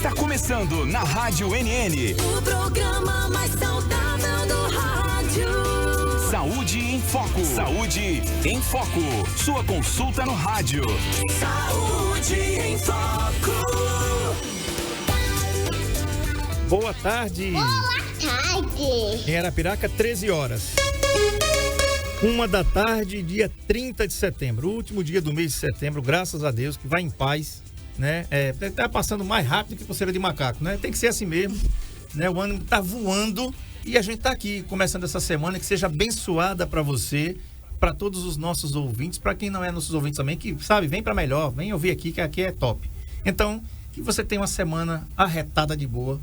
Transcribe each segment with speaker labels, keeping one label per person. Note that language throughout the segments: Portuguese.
Speaker 1: Está começando na Rádio NN.
Speaker 2: O programa mais saudável do rádio.
Speaker 1: Saúde em Foco. Saúde em Foco. Sua consulta no rádio.
Speaker 2: Saúde em Foco.
Speaker 3: Boa tarde.
Speaker 4: Boa tarde.
Speaker 3: Em Arapiraca, 13 horas. 1h, dia 30 de setembro. O último dia do mês de setembro, graças a Deus, que vai em paz, né? Tá passando mais rápido que pulseira de macaco, né? Tem que ser assim mesmo, né? O ano tá voando e a gente tá aqui começando essa semana, que seja abençoada para você, para todos os nossos ouvintes, para quem não é nossos ouvintes também, que sabe, vem para melhor, vem ouvir aqui, que aqui é top. Então, que você tenha uma semana arretada de boa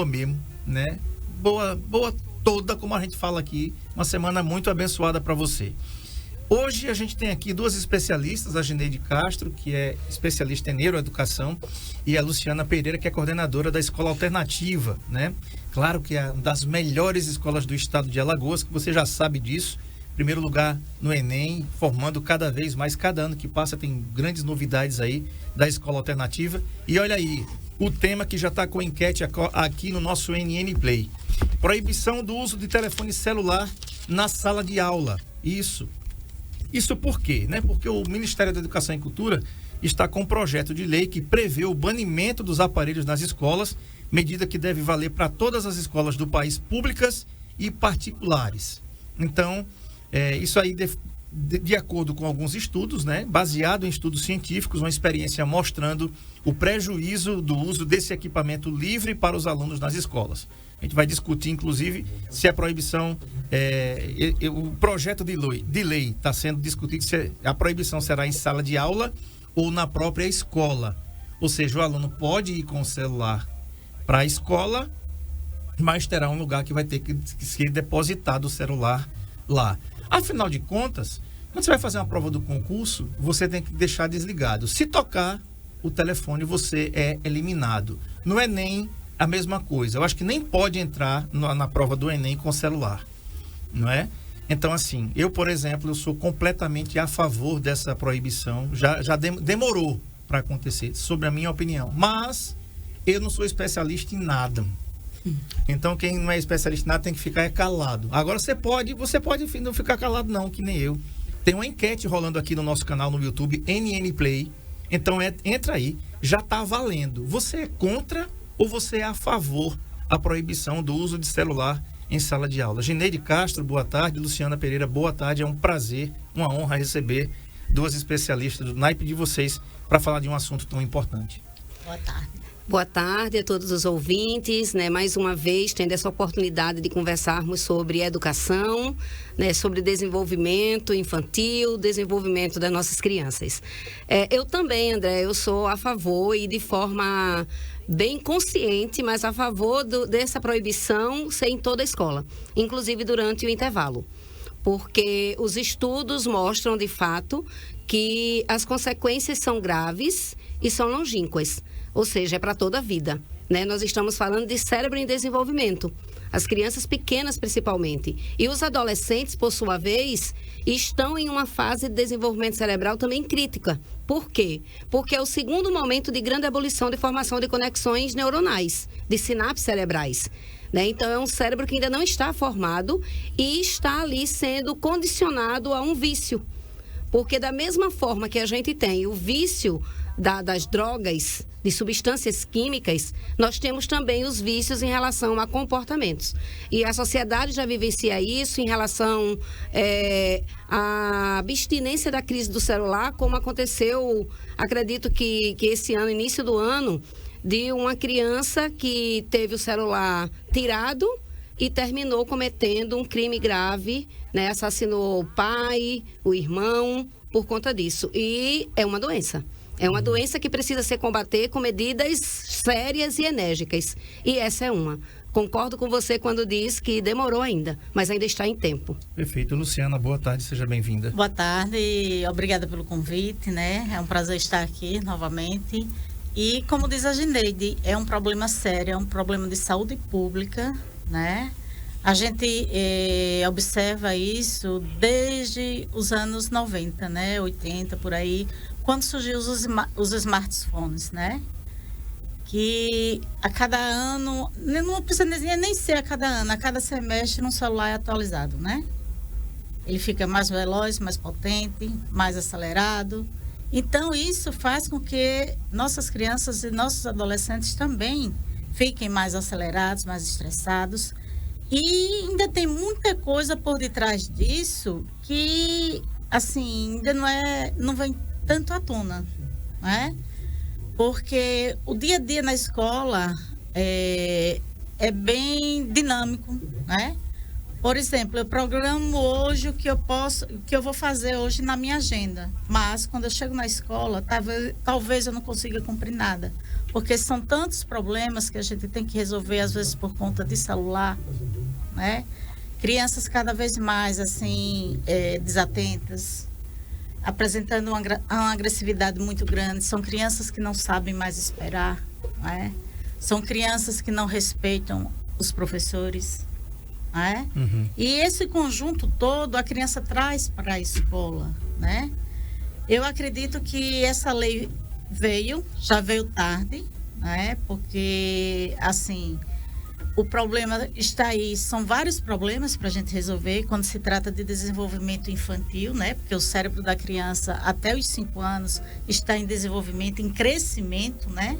Speaker 3: mesmo, né? Boa toda, como a gente fala aqui, uma semana muito abençoada para você. Hoje a gente tem aqui duas especialistas, a Gineide Castro, que é especialista em neuroeducação, e a Luciana Pereira, que é coordenadora da Escola Alternativa, né? Claro que é uma das melhores escolas do estado de Alagoas, que você já sabe disso. Primeiro lugar no Enem, formando cada vez mais, cada ano que passa tem grandes novidades aí da Escola Alternativa. E olha aí, o tema que já está com enquete aqui no nosso NN Play. Proibição do uso de telefone celular na sala de aula. Isso por quê? Né? Porque o Ministério da Educação e Cultura está com um projeto de lei que prevê o banimento dos aparelhos nas escolas, medida que deve valer para todas as escolas do país, públicas e particulares. Então, isso aí, de acordo com alguns estudos, né, baseado em estudos científicos, uma experiência mostrando o prejuízo do uso desse equipamento livre para os alunos nas escolas. A gente vai discutir, inclusive, se a proibição, o projeto de lei está sendo discutido, se a proibição será em sala de aula ou na própria escola. Ou seja, o aluno pode ir com o celular para a escola, mas terá um lugar que vai ter que ser depositado o celular lá. Afinal de contas, quando você vai fazer uma prova do concurso, você tem que deixar desligado. Se tocar o telefone, você é eliminado. No Enem, a mesma coisa. Eu acho que nem pode entrar na prova do Enem com celular, não é? Então, assim, eu, por exemplo, eu sou completamente a favor dessa proibição. Já demorou para acontecer, sobre a minha opinião. Mas eu não sou especialista em nada. Então, quem não é especialista em nada tem que ficar calado. Agora, você pode não ficar calado não, que nem eu. Tem uma enquete rolando aqui no nosso canal no YouTube, NN Play. Então, entra aí, já está valendo. Você é contra ou você é a favor da proibição do uso de celular em sala de aula? Gineide Castro, boa tarde. Luciana Pereira, boa tarde. É um prazer, uma honra receber duas especialistas do naipe de vocês para falar de um assunto tão importante.
Speaker 4: Boa tarde.
Speaker 5: Boa tarde a todos os ouvintes, né? Mais uma vez, tendo essa oportunidade de conversarmos sobre educação, né? Sobre desenvolvimento infantil, desenvolvimento das nossas crianças. Eu também, André, eu sou a favor e de forma bem consciente, mas a favor dessa proibição ser em toda a escola, inclusive durante o intervalo. Porque os estudos mostram, de fato, que as consequências são graves e são longínquas. Ou seja, é para toda a vida, né? Nós estamos falando de cérebro em desenvolvimento, as crianças pequenas principalmente. E os adolescentes, por sua vez, estão em uma fase de desenvolvimento cerebral também crítica. Por quê? Porque é o segundo momento de grande ebulição de formação de conexões neuronais, de sinapses cerebrais, né? Então, é um cérebro que ainda não está formado e está ali sendo condicionado a um vício. Porque da mesma forma que a gente tem o vício das drogas, de substâncias químicas, nós temos também os vícios em relação a comportamentos. E a sociedade já vivencia isso em relação à abstinência da crise do celular, como aconteceu, acredito que esse ano, início do ano, de uma criança que teve o celular tirado e terminou cometendo um crime grave, né? Assassinou o pai, o irmão, por conta disso. E é uma doença. É uma doença que precisa ser combatida com medidas sérias e enérgicas. E essa é uma. Concordo com você quando diz que demorou ainda, mas ainda está em tempo.
Speaker 3: Perfeito. Luciana, boa tarde, seja bem-vinda.
Speaker 6: Boa tarde, obrigada pelo convite, né? É um prazer estar aqui novamente. E, como diz a Gineide, é um problema sério, é um problema de saúde pública, né? A gente observa isso desde os anos 90, né? 80, por aí, quando surgiu os smartphones, né? que a cada ano, não precisa nem ser a cada ano, a cada semestre um celular é atualizado, né? Ele fica mais veloz, mais potente, mais acelerado. Então, isso faz com que nossas crianças e nossos adolescentes também fiquem mais acelerados, mais estressados. E ainda tem muita coisa por detrás disso que, assim, ainda não vem tanto à tona, né? Porque o dia a dia na escola é bem dinâmico, né? Por exemplo, eu programo hoje o que eu vou fazer hoje na minha agenda. Mas quando eu chego na escola, talvez eu não consiga cumprir nada. Porque são tantos problemas que a gente tem que resolver, às vezes, por conta de celular, né? Crianças cada vez mais, assim, desatentas, apresentando uma agressividade muito grande. São crianças que não sabem mais esperar, né? São crianças que não respeitam os professores, né?
Speaker 3: Uhum.
Speaker 6: E esse conjunto todo a criança traz para a escola, né? Eu acredito que essa lei já veio tarde, né? Porque, assim, o problema está aí, são vários problemas para a gente resolver quando se trata de desenvolvimento infantil, né? Porque o cérebro da criança até os 5 anos está em desenvolvimento, em crescimento, né?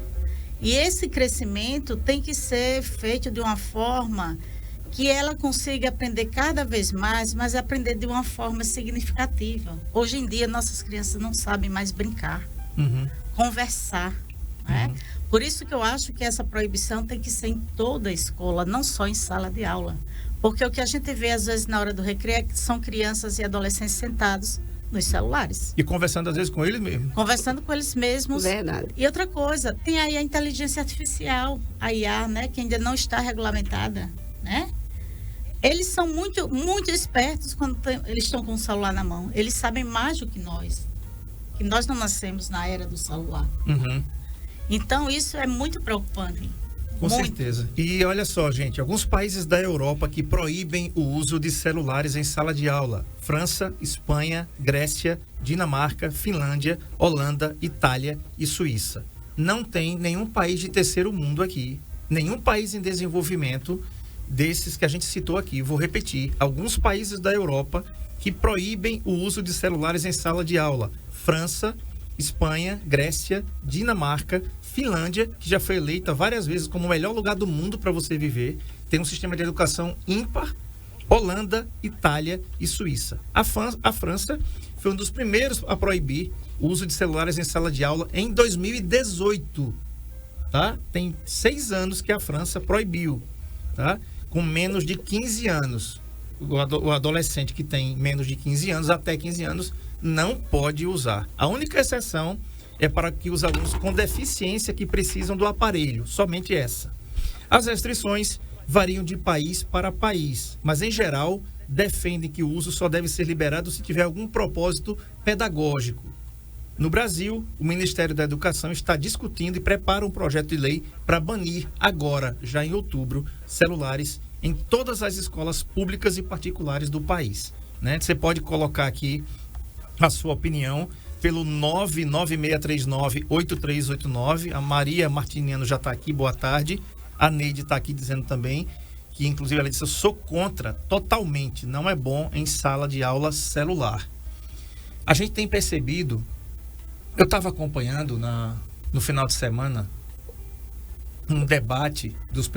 Speaker 6: E esse crescimento tem que ser feito de uma forma que ela consiga aprender cada vez mais, mas aprender de uma forma significativa. Hoje em dia, nossas crianças não sabem mais brincar, conversar, né? Por isso que eu acho que essa proibição tem que ser em toda a escola, não só em sala de aula. Porque o que a gente vê, às vezes, na hora do recreio, é que são crianças e adolescentes sentados nos celulares.
Speaker 3: E conversando, às vezes, com eles mesmos.
Speaker 6: Conversando com eles mesmos.
Speaker 5: Verdade.
Speaker 6: E outra coisa, tem aí a inteligência artificial, a IA, né? Que ainda não está regulamentada, né? Eles são muito, muito espertos quando eles estão com o celular na mão. Eles sabem mais do que nós. Que nós não nascemos na era do celular.
Speaker 3: Uhum.
Speaker 6: Então, isso é muito preocupante.
Speaker 3: Com certeza. E olha só, gente, alguns países da Europa que proíbem o uso de celulares em sala de aula. França, Espanha, Grécia, Dinamarca, Finlândia, Holanda, Itália e Suíça. Não tem nenhum país de terceiro mundo aqui. Nenhum país em desenvolvimento desses que a gente citou aqui. Vou repetir. Alguns países da Europa que proíbem o uso de celulares em sala de aula. França, Espanha, Grécia, Dinamarca, Finlândia, que já foi eleita várias vezes como o melhor lugar do mundo para você viver, tem um sistema de educação ímpar, Holanda, Itália e Suíça. A França foi um dos primeiros a proibir o uso de celulares em sala de aula em 2018, tá? Tem 6 anos que a França proibiu, tá? Com menos de 15 anos. O adolescente que tem menos de 15 anos, até 15 anos, não pode usar. A única exceção é para que os alunos com deficiência que precisam do aparelho, somente essa. As restrições variam de país para país, mas em geral defendem que o uso só deve ser liberado se tiver algum propósito pedagógico. No Brasil, o Ministério da Educação está discutindo e prepara um projeto de lei para banir agora, já em outubro, celulares em todas as escolas públicas e particulares do país, né? Você pode colocar aqui a sua opinião pelo 99639-8389. A Maria Martiniano já está aqui, boa tarde. A Neide está aqui dizendo também que, inclusive, ela disse: eu sou contra totalmente, não é bom em sala de aula celular. A gente tem percebido, eu estava acompanhando no final de semana um debate dos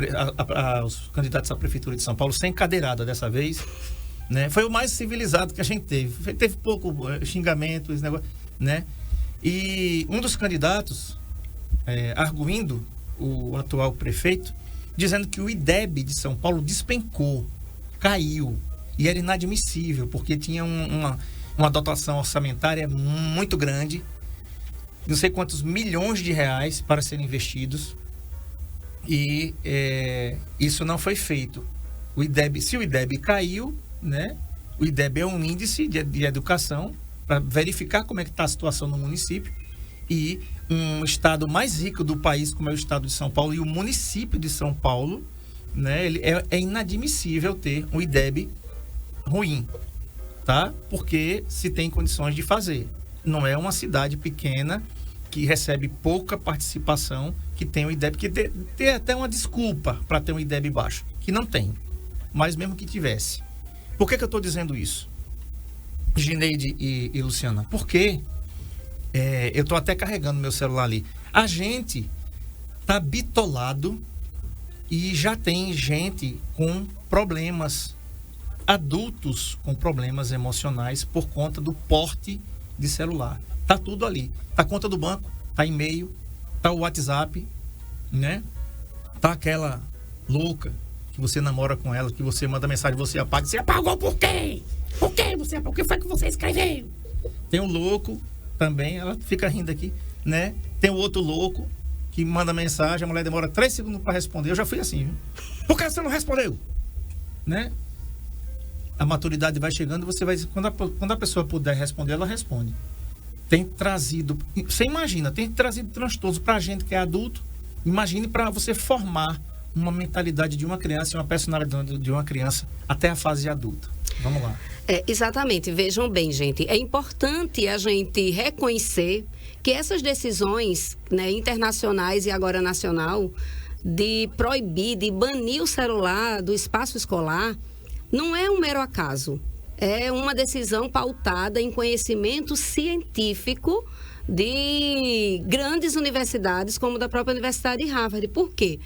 Speaker 3: os candidatos à Prefeitura de São Paulo, sem cadeirada dessa vez, né? Foi o mais civilizado que a gente teve. Teve pouco xingamento, esse negócio, né? E um dos candidatos, arguindo o atual prefeito, dizendo que o IDEB de São Paulo despencou, caiu, e era inadmissível, porque tinha uma dotação orçamentária muito grande, não sei quantos milhões de reais para serem investidos, e isso não foi feito. Se o IDEB caiu, né? O IDEB é um índice de educação para verificar como é que está a situação no município, e um estado mais rico do país, como é o estado de São Paulo e o município de São Paulo, né? É inadmissível ter um IDEB ruim, tá? Porque se tem condições de fazer. Não é uma cidade pequena que recebe pouca participação que tem um IDEB, que tem até uma desculpa para ter um IDEB baixo, que não tem, mas mesmo que tivesse. Por que eu estou dizendo isso, Gineide e Luciana? Porque eu estou até carregando meu celular ali. A gente tá bitolado e já tem gente com problemas, adultos com problemas emocionais por conta do porte de celular. Tá tudo ali. Tá a conta do banco, tá e-mail, tá o WhatsApp, né? Tá aquela louca que você namora com ela, que você manda mensagem, você apaga. Você apagou por quê? Por quê? O que foi que você escreveu? Tem um louco também, ela fica rindo aqui, né? Tem o outro louco que manda mensagem, a mulher demora 3 segundos para responder. Eu já fui assim, viu? Por que você não respondeu? Né? A maturidade vai chegando, você vai... Quando a pessoa puder responder, ela responde. Tem trazido... Você imagina, tem trazido transtornos para a gente que é adulto. Imagine para você formar uma mentalidade de uma criança e uma personalidade de uma criança até a fase adulta. Vamos lá.
Speaker 5: Exatamente. Vejam bem, gente. É importante a gente reconhecer que essas decisões, né, internacionais e agora nacional, de proibir, de banir o celular do espaço escolar, não é um mero acaso. É uma decisão pautada em conhecimento científico de grandes universidades, como da própria Universidade de Harvard. Por quê?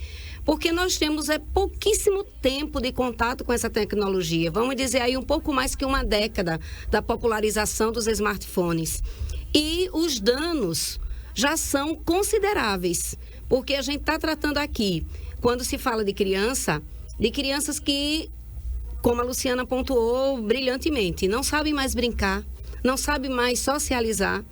Speaker 5: Porque nós temos pouquíssimo tempo de contato com essa tecnologia. Vamos dizer aí um pouco mais que uma década da popularização dos smartphones. E os danos já são consideráveis, porque a gente está tratando aqui, quando se fala de crianças que, como a Luciana pontuou brilhantemente, não sabem mais brincar, não sabem mais socializar.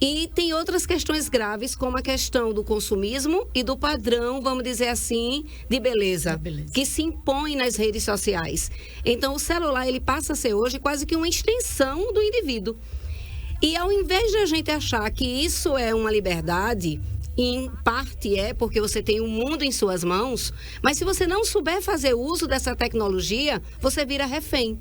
Speaker 5: E tem outras questões graves, como a questão do consumismo e do padrão, vamos dizer assim, de beleza, que se impõe nas redes sociais. Então, o celular, ele passa a ser hoje quase que uma extensão do indivíduo. E ao invés de a gente achar que isso é uma liberdade, em parte porque você tem o mundo em suas mãos, mas se você não souber fazer uso dessa tecnologia, você vira refém,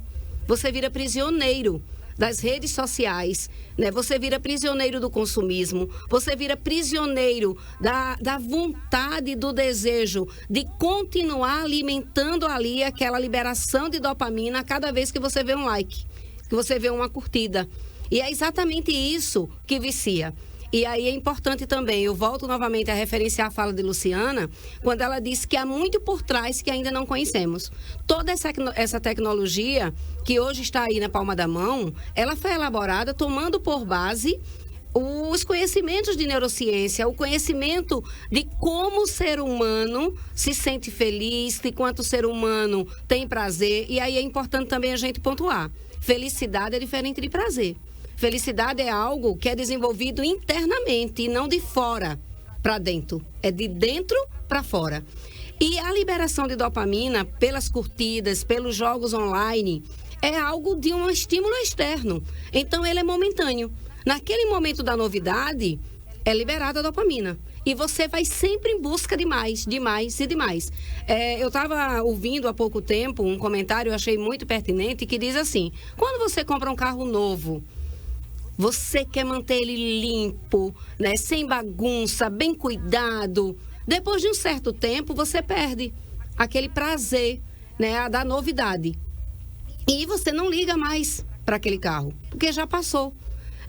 Speaker 5: você vira prisioneiro das redes sociais, né? Você vira prisioneiro do consumismo, você vira prisioneiro da vontade, do desejo de continuar alimentando ali aquela liberação de dopamina a cada vez que você vê um like, que você vê uma curtida. E é exatamente isso que vicia. E aí é importante também, eu volto novamente a referenciar a fala de Luciana, quando ela disse que há muito por trás que ainda não conhecemos. Toda essa tecnologia que hoje está aí na palma da mão, ela foi elaborada tomando por base os conhecimentos de neurociência, o conhecimento de como o ser humano se sente feliz, de quanto o ser humano tem prazer. E aí é importante também a gente pontuar. Felicidade é diferente de prazer. Felicidade é algo que é desenvolvido internamente e não de fora para dentro. É de dentro para fora. E a liberação de dopamina pelas curtidas, pelos jogos online, é algo de um estímulo externo. Então, ele é momentâneo. Naquele momento da novidade, é liberada a dopamina. E você vai sempre em busca de mais, de mais e de mais. Eu estava ouvindo há pouco tempo um comentário, eu achei muito pertinente, que diz assim: quando você compra um carro novo, você quer manter ele limpo, né, sem bagunça, bem cuidado. Depois de um certo tempo, você perde aquele prazer, né, da novidade. E você não liga mais para aquele carro, porque já passou.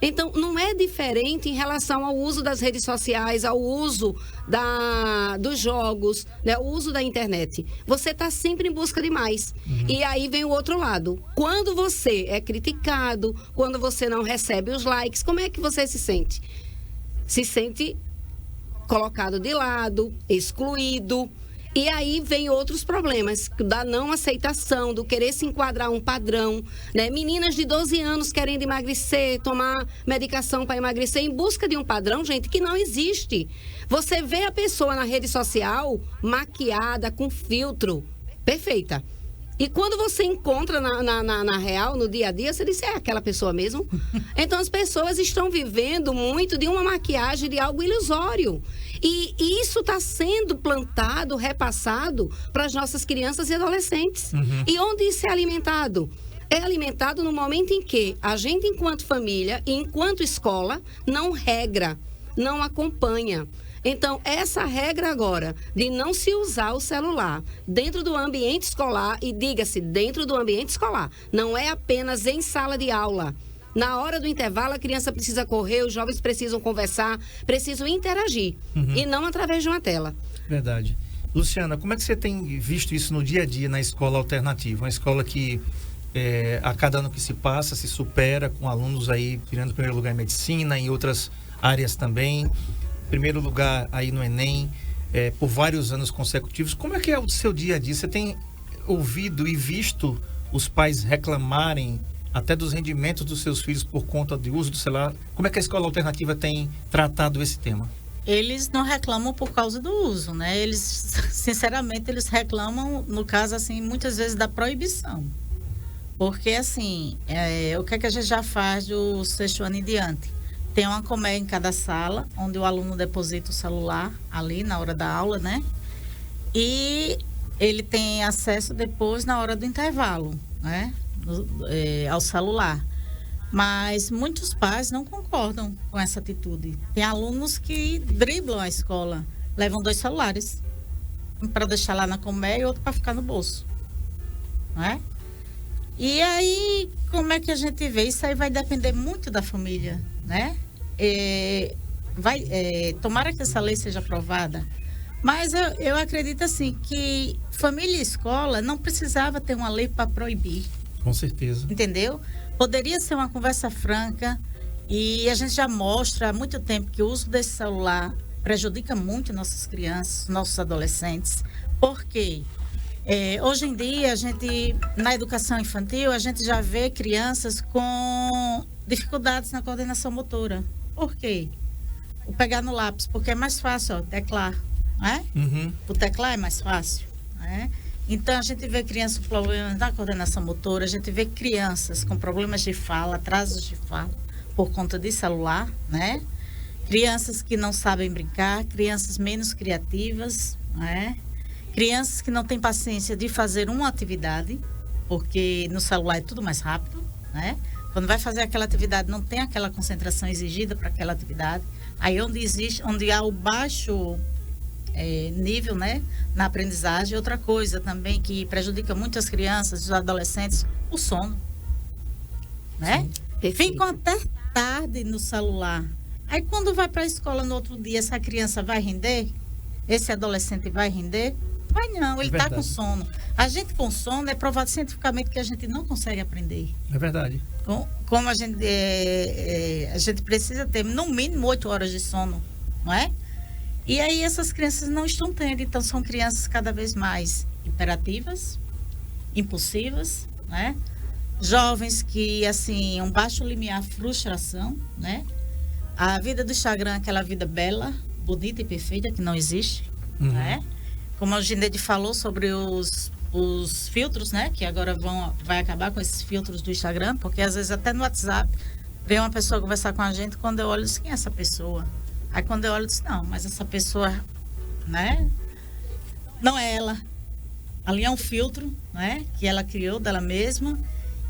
Speaker 5: Então, não é diferente em relação ao uso das redes sociais, ao uso dos jogos, né, o uso da internet. Você está sempre em busca de mais. E aí vem o outro lado. Quando você é criticado, quando você não recebe os likes, como é que você se sente? Se sente colocado de lado, excluído. E aí vem outros problemas, da não aceitação, do querer se enquadrar um padrão, né? Meninas de 12 anos querendo emagrecer, tomar medicação para emagrecer em busca de um padrão, gente, que não existe. Você vê a pessoa na rede social maquiada, com filtro, perfeita. E quando você encontra na real, no dia a dia, você diz, é aquela pessoa mesmo? Então, as pessoas estão vivendo muito de uma maquiagem, de algo ilusório. E isso está sendo plantado, repassado para as nossas crianças e adolescentes. E onde isso é alimentado? É alimentado no momento em que a gente, enquanto família e enquanto escola, não regra, não acompanha. Então, essa regra agora de não se usar o celular dentro do ambiente escolar, e diga-se, dentro do ambiente escolar, não é apenas em sala de aula. Na hora do intervalo, a criança precisa correr, os jovens precisam conversar, precisam interagir, e não através de uma tela.
Speaker 3: Verdade. Luciana, como é que você tem visto isso no dia a dia na escola alternativa? Uma escola que, a cada ano que se passa, se supera, com alunos aí tirando primeiro lugar em medicina, em outras áreas também, primeiro lugar aí no Enem, por vários anos consecutivos. Como é que é o seu dia a dia? Você tem ouvido e visto os pais reclamarem até dos rendimentos dos seus filhos por conta do uso do celular? Como é que a escola alternativa tem tratado esse tema?
Speaker 6: Eles não reclamam por causa do uso, né? Eles, sinceramente, eles reclamam, no caso, assim, muitas vezes da proibição. Porque, assim, o que é que a gente já faz do sexto ano em diante? Tem uma colmeia em cada sala, onde o aluno deposita o celular ali na hora da aula, né? E ele tem acesso depois na hora do intervalo, né? Ao celular. Mas muitos pais não concordam com essa atitude. Tem alunos que driblam a escola, levam 2 celulares, um para deixar lá na colmeia e outro para ficar no bolso, né? E aí, como é que a gente vê? Isso aí vai depender muito da família, né? Tomara que essa lei seja aprovada, mas eu acredito assim que família e escola não precisava ter uma lei para proibir.
Speaker 3: Com certeza.
Speaker 6: Entendeu? Poderia ser uma conversa franca, e a gente já mostra há muito tempo que o uso desse celular prejudica muito nossas crianças, nossos adolescentes. Por quê? Hoje em dia, na educação infantil, a gente já vê crianças com dificuldades na coordenação motora. Por quê? O pegar no lápis, porque é mais fácil, teclar, né? O teclar é mais fácil, né? Então, a gente vê crianças com problemas na coordenação motora, a gente vê crianças com problemas de fala, atrasos de fala, por conta de celular, né? Crianças que não sabem brincar, crianças menos criativas, né? Crianças que não têm paciência de fazer uma atividade, porque no celular é tudo mais rápido, né? Quando vai fazer aquela atividade, não tem aquela concentração exigida para aquela atividade. Aí onde há o baixo nível, né, na aprendizagem. Outra coisa também que prejudica muito as crianças e os adolescentes, o sono, né? Ficam até tarde no celular. Aí quando vai para a escola no outro dia, essa criança vai render? Esse adolescente vai render? Vai não, ele está com sono. A gente com sono é provado cientificamente que a gente não consegue aprender.
Speaker 3: É verdade.
Speaker 6: Como a gente precisa ter no mínimo 8 horas de sono, não é? E aí essas crianças não estão tendo, então são crianças cada vez mais hiperativas, impulsivas, né? Jovens que, assim, um baixo limiar frustração, né? A vida do Instagram é aquela vida bela, bonita e perfeita que não existe, né? Como a Gineide falou sobre os filtros, né? Que agora vai acabar com esses filtros do Instagram, porque às vezes até no WhatsApp vem uma pessoa conversar com a gente, quando eu olho, quem é essa pessoa? Aí quando eu olho, eu disse, não, mas essa pessoa, né? Não é ela. Ali é um filtro, né? Que ela criou dela mesma,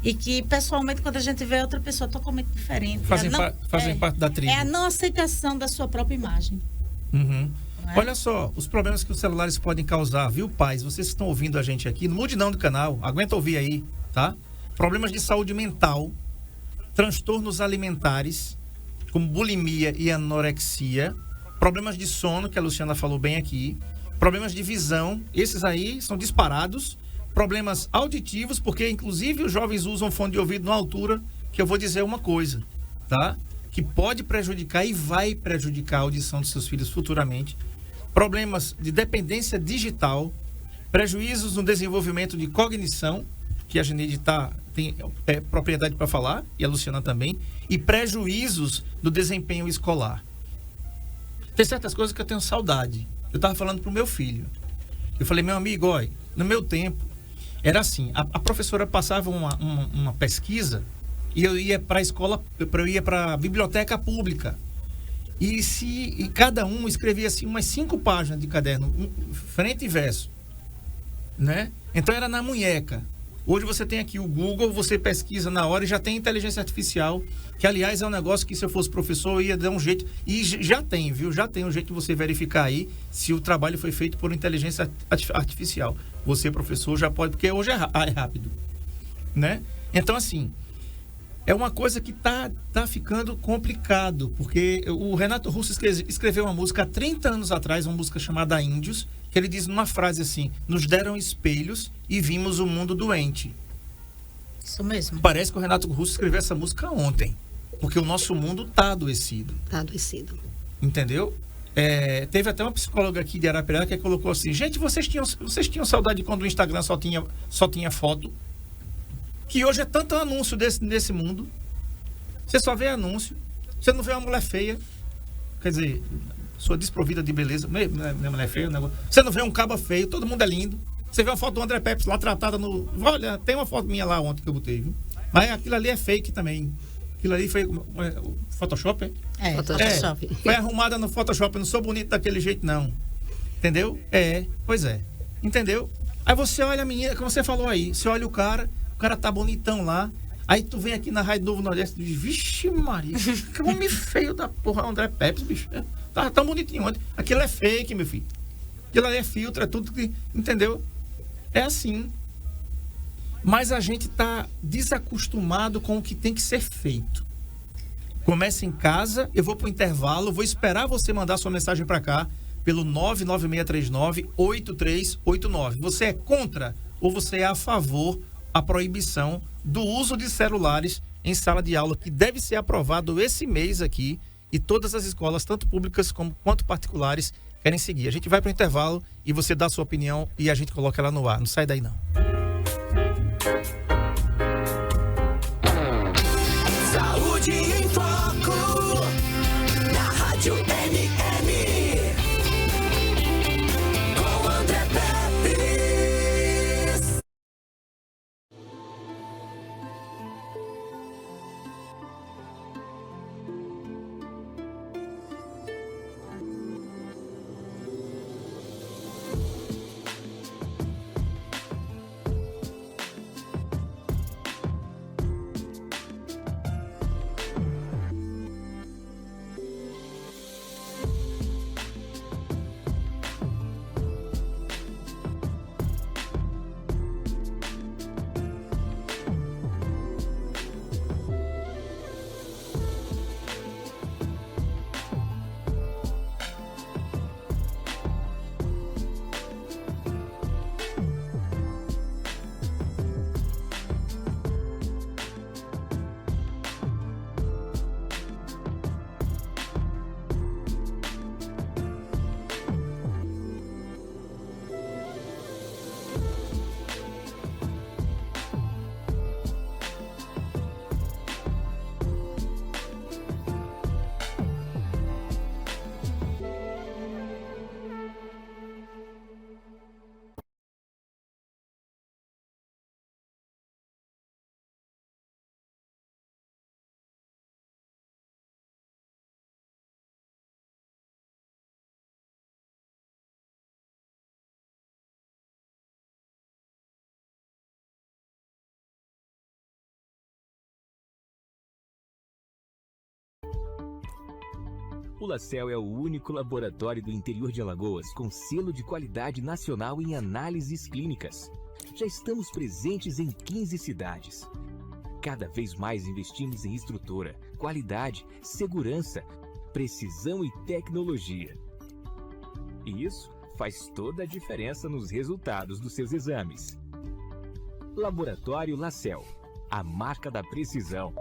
Speaker 6: e que pessoalmente, quando a gente vê outra pessoa totalmente diferente.
Speaker 3: Fazem parte da tribo.
Speaker 6: É a não aceitação da sua própria imagem.
Speaker 3: Olha só, os problemas que os celulares podem causar, viu, pais? Vocês que estão ouvindo a gente aqui, não mude não do canal, aguenta ouvir aí, tá? Problemas de saúde mental, transtornos alimentares, como bulimia e anorexia, problemas de sono, que a Luciana falou bem aqui, problemas de visão, esses aí são disparados, problemas auditivos, porque inclusive os jovens usam fone de ouvido numa altura que eu vou dizer uma coisa, tá? Que pode prejudicar e vai prejudicar a audição dos seus filhos futuramente. Problemas de dependência digital, prejuízos no desenvolvimento de cognição, que a Gineide tem propriedade para falar, e a Luciana também, e prejuízos do desempenho escolar. Tem certas coisas que eu tenho saudade. Eu estava falando para o meu filho. Eu falei, meu amigo, olha, no meu tempo, era assim, a professora passava uma pesquisa e eu ia para a escola, eu ia para a biblioteca pública. E cada um escrevia assim umas 5 páginas de caderno, frente e verso, né? Então era na munheca. Hoje você tem aqui o Google, você pesquisa na hora e já tem inteligência artificial, que aliás é um negócio que se eu fosse professor eu ia dar um jeito, e já tem, viu? Já tem um jeito de você verificar aí se o trabalho foi feito por inteligência artificial. Você, professor, já pode, porque hoje é rápido, né? Então, assim, é uma coisa que tá ficando complicado, porque o Renato Russo escreveu uma música há 30 anos atrás, uma música chamada Índios, que ele diz numa frase assim: nos deram espelhos e vimos o mundo doente.
Speaker 6: Isso mesmo.
Speaker 3: Parece que o Renato Russo escreveu essa música ontem, porque o nosso mundo tá adoecido.
Speaker 5: Tá adoecido.
Speaker 3: Entendeu? Teve até uma psicóloga aqui de Arapiraca que colocou assim: gente, vocês tinham saudade quando o Instagram só tinha foto? Que hoje é tanto anúncio desse mundo. Você só vê anúncio. Você não vê uma mulher feia. Quer dizer, sua desprovida de beleza. Não é mulher feia, você não vê um caba feio, todo mundo é lindo. Você vê uma foto do André Peps lá tratada no. Olha, tem uma foto minha lá ontem que eu botei, viu? Mas aquilo ali é fake também. Aquilo ali foi. Photoshop, é?
Speaker 6: Photoshop.
Speaker 3: Foi arrumada no Photoshop. Eu não sou bonito daquele jeito, não. Entendeu? Pois é. Entendeu? Aí você olha a menina, como você falou aí, você olha o cara tá bonitão lá. Aí tu vem aqui na Rádio Novo Nordeste e diz: vixe Maria, que homem feio da porra, André Peps, bicho. Tava tão bonitinho ontem. Aquilo é fake, meu filho. Aquilo ali é filtro, é tudo que. Entendeu? É assim. Mas a gente tá desacostumado com o que tem que ser feito. Começa em casa, eu vou pro intervalo, vou esperar você mandar sua mensagem para cá pelo 99639-8389. Você é contra ou você é a favor a proibição do uso de celulares em sala de aula, que deve ser aprovado esse mês aqui, e todas as escolas, tanto públicas quanto particulares, querem seguir. A gente vai para o intervalo e você dá a sua opinião e a gente coloca ela no ar. Não sai daí, não.
Speaker 1: Saúde em Foco, na Rádio MM, com André Pepe.
Speaker 7: O LaCell é o único laboratório do interior de Alagoas com selo de qualidade nacional em análises clínicas. Já estamos presentes em 15 cidades. Cada vez mais investimos em estrutura, qualidade, segurança, precisão e tecnologia. E isso faz toda a diferença nos resultados dos seus exames. Laboratório LaCell, a marca da precisão.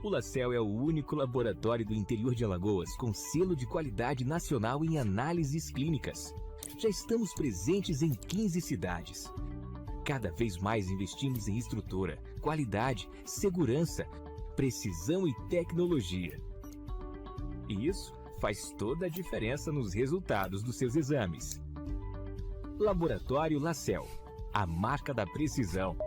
Speaker 7: O LaCell é o único laboratório do interior de Alagoas com selo de qualidade nacional em análises clínicas. Já estamos presentes em 15 cidades. Cada vez mais investimos em estrutura, qualidade, segurança, precisão e tecnologia. E isso faz toda a diferença nos resultados dos seus exames. Laboratório LaCell, a marca da precisão.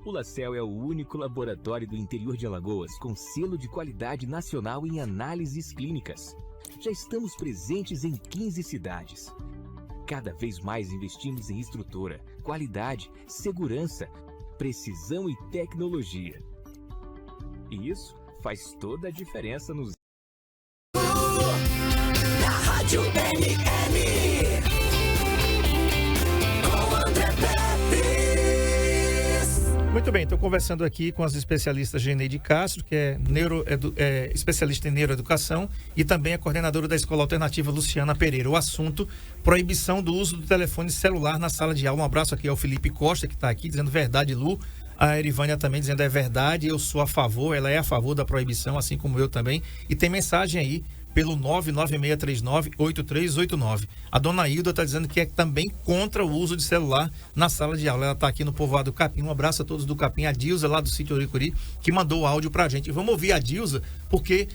Speaker 7: O LaCell é o único laboratório do interior de Alagoas com selo de qualidade nacional em análises clínicas. Já estamos presentes em 15 cidades. Cada vez mais investimos em estrutura, qualidade, segurança, precisão e tecnologia. E isso faz toda a diferença nos...
Speaker 2: Na Rádio NN, com André Pepe.
Speaker 3: Muito bem, estou conversando aqui com as especialistas Geneide Castro, que é especialista em neuroeducação, e também a coordenadora da Escola Alternativa, Luciana Pereira. O assunto, proibição do uso do telefone celular na sala de aula. Um abraço aqui ao Felipe Costa, que está aqui, dizendo verdade, Lu. A Erivânia também dizendo é verdade, eu sou a favor, ela é a favor da proibição, assim como eu também. E tem mensagem aí pelo 99639-8389. A dona Hilda está dizendo que é também contra o uso de celular na sala de aula. Ela está aqui no povoado Capim. Um abraço a todos do Capim. A Dilza, lá do sítio Oricuri, que mandou o áudio para a gente. Vamos ouvir a Dilza, porque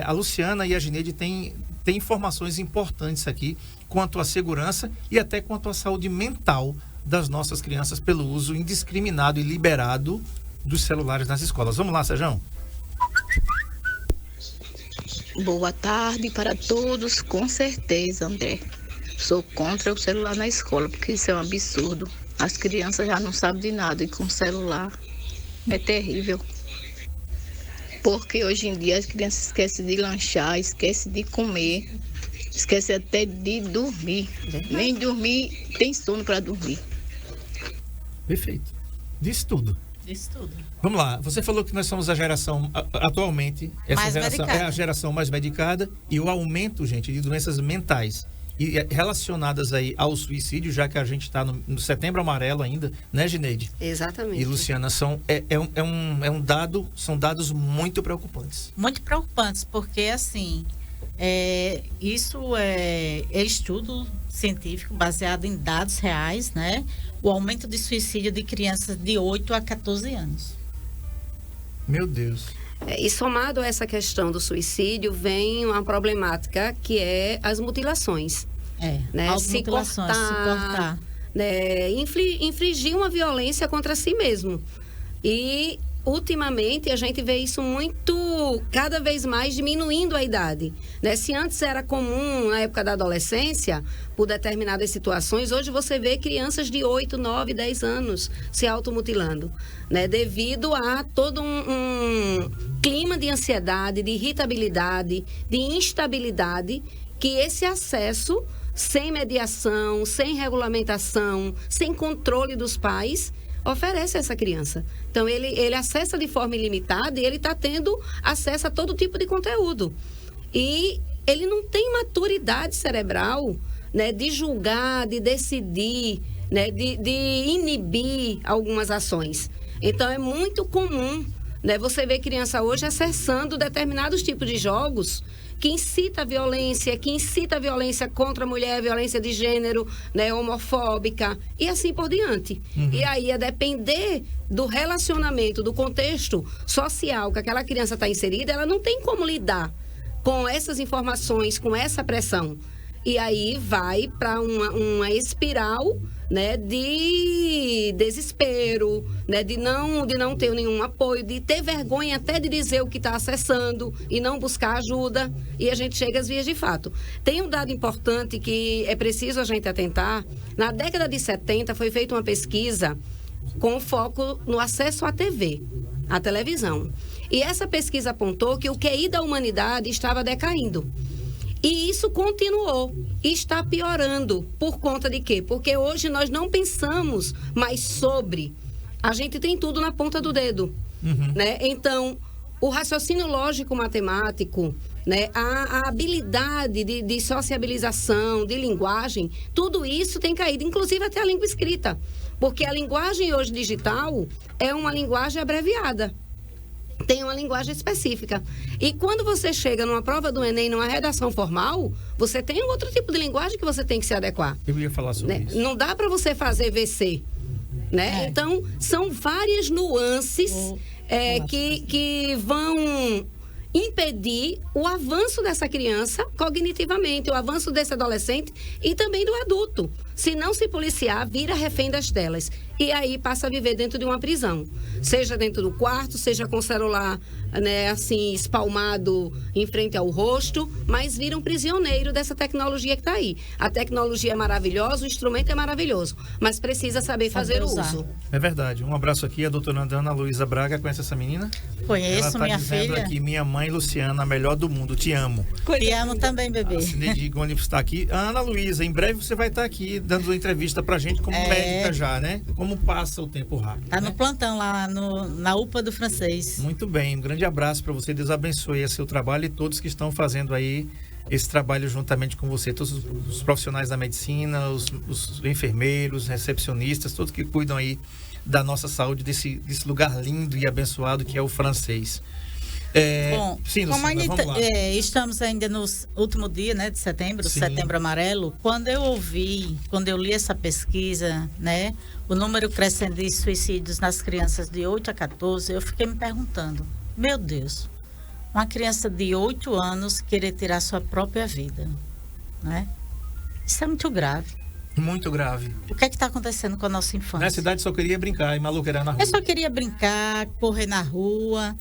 Speaker 3: a Luciana e a Gineide têm informações importantes aqui quanto à segurança e até quanto à saúde mental das nossas crianças pelo uso indiscriminado e liberado dos celulares nas escolas. Vamos lá, Sérgio.
Speaker 8: Boa tarde para todos, com certeza, André. Sou contra o celular na escola, porque isso é um absurdo. As crianças já não sabem de nada e com celular é terrível. Porque hoje em dia as crianças esquecem de lanchar, esquecem de comer, esquecem até de dormir. Nem dormir, tem sono para dormir.
Speaker 3: Perfeito. Diz tudo.
Speaker 6: Isso tudo.
Speaker 3: Vamos lá, você falou que nós somos a geração, atualmente, essa
Speaker 6: mais
Speaker 3: geração
Speaker 6: medicada.
Speaker 3: é a geração mais medicada, e o aumento, gente, de doenças mentais e relacionadas aí ao suicídio, já que a gente está no Setembro Amarelo ainda, né, Gineide?
Speaker 5: Exatamente.
Speaker 3: E Luciana, são dados muito preocupantes.
Speaker 6: Muito preocupantes, porque assim, Isso é estudo científico baseado em dados reais, né? O aumento de suicídio de crianças de 8 a 14 anos.
Speaker 3: Meu Deus.
Speaker 5: E somado a essa questão do suicídio, vem uma problemática que é as mutilações. Né?
Speaker 6: Automutilações, se cortar.
Speaker 5: Né? Infligir uma violência contra si mesmo. E, ultimamente, a gente vê isso cada vez mais diminuindo a idade. Né? Se antes era comum, na época da adolescência, por determinadas situações, hoje você vê crianças de 8, 9, 10 anos se automutilando, né? Devido a todo um clima de ansiedade, de irritabilidade, de instabilidade, que esse acesso, sem mediação, sem regulamentação, sem controle dos pais, oferece a essa criança. Então, ele acessa de forma ilimitada e ele está tendo acesso a todo tipo de conteúdo. E ele não tem maturidade cerebral, né, de julgar, de decidir, né, de inibir algumas ações. Então, é muito comum, né, você ver criança hoje acessando determinados tipos de jogos que incita a violência contra a mulher, violência de gênero, né, homofóbica e assim por diante. E aí, a depender do relacionamento, do contexto social que aquela criança está inserida, ela não tem como lidar com essas informações, com essa pressão. E aí vai para uma espiral, né, de desespero, né, de não ter nenhum apoio, de ter vergonha até de dizer o que está acessando e não buscar ajuda, e a gente chega às vias de fato. Tem um dado importante que é preciso a gente atentar. Na década de 70 foi feita uma pesquisa com foco no acesso à TV, à televisão. E essa pesquisa apontou que o QI da humanidade estava decaindo. E isso continuou e está piorando. Por conta de quê? Porque hoje nós não pensamos mais sobre. A gente tem tudo na ponta do dedo. Né? Então, o raciocínio lógico-matemático, né? A habilidade de sociabilização, de linguagem, tudo isso tem caído, inclusive até a língua escrita. Porque a linguagem hoje digital é uma linguagem abreviada. Tem uma linguagem específica. E quando você chega numa prova do Enem, numa redação formal, você tem um outro tipo de linguagem que você tem que se adequar.
Speaker 3: Eu ia falar sobre isso.
Speaker 5: Não dá para você fazer VC, né? Então, são várias nuances que vão impedir o avanço dessa criança cognitivamente, o avanço desse adolescente e também do adulto. Se não se policiar, vira refém das telas. E aí passa a viver dentro de uma prisão. Seja dentro do quarto, seja com o celular, né, assim, espalmado em frente ao rosto, mas vira um prisioneiro dessa tecnologia que está aí. A tecnologia é maravilhosa, o instrumento é maravilhoso, mas precisa saber fazer o uso.
Speaker 3: É verdade. Um abraço aqui, a doutora Ana Luísa Braga. Conhece essa menina?
Speaker 6: Conheço,
Speaker 3: ela
Speaker 6: minha
Speaker 3: dizendo
Speaker 6: filha.
Speaker 3: Aqui, minha mãe, Luciana, a melhor do mundo. Te amo.
Speaker 6: Te amo também, bebê.
Speaker 3: A Cineide Gomes está aqui. A Ana Luísa, em breve você vai estar aqui dando uma entrevista pra gente como médica já, né? Como passa o tempo rápido.
Speaker 6: Tá, né? No plantão lá na UPA do Francês.
Speaker 3: Muito bem, um grande abraço para você. Deus abençoe o seu trabalho e todos que estão fazendo aí esse trabalho juntamente com você. Todos os profissionais da medicina, os enfermeiros, recepcionistas, todos que cuidam aí da nossa saúde, desse lugar lindo e abençoado que é o Francês.
Speaker 6: Bom,
Speaker 3: sim,
Speaker 6: como
Speaker 3: Luciana, vamos lá.
Speaker 6: Estamos ainda no último dia, né, de setembro,
Speaker 3: Sim.
Speaker 6: Setembro Amarelo, quando eu li essa pesquisa, né, o número crescente de suicídios nas crianças de 8 a 14, eu fiquei me perguntando, meu Deus, uma criança de 8 anos querer tirar sua própria vida, né? Isso é muito grave.
Speaker 3: Muito grave.
Speaker 6: O que é que está acontecendo com a nossa infância?
Speaker 3: Na cidade só queria brincar e maluqueira na rua.
Speaker 6: Eu só queria brincar, correr na rua,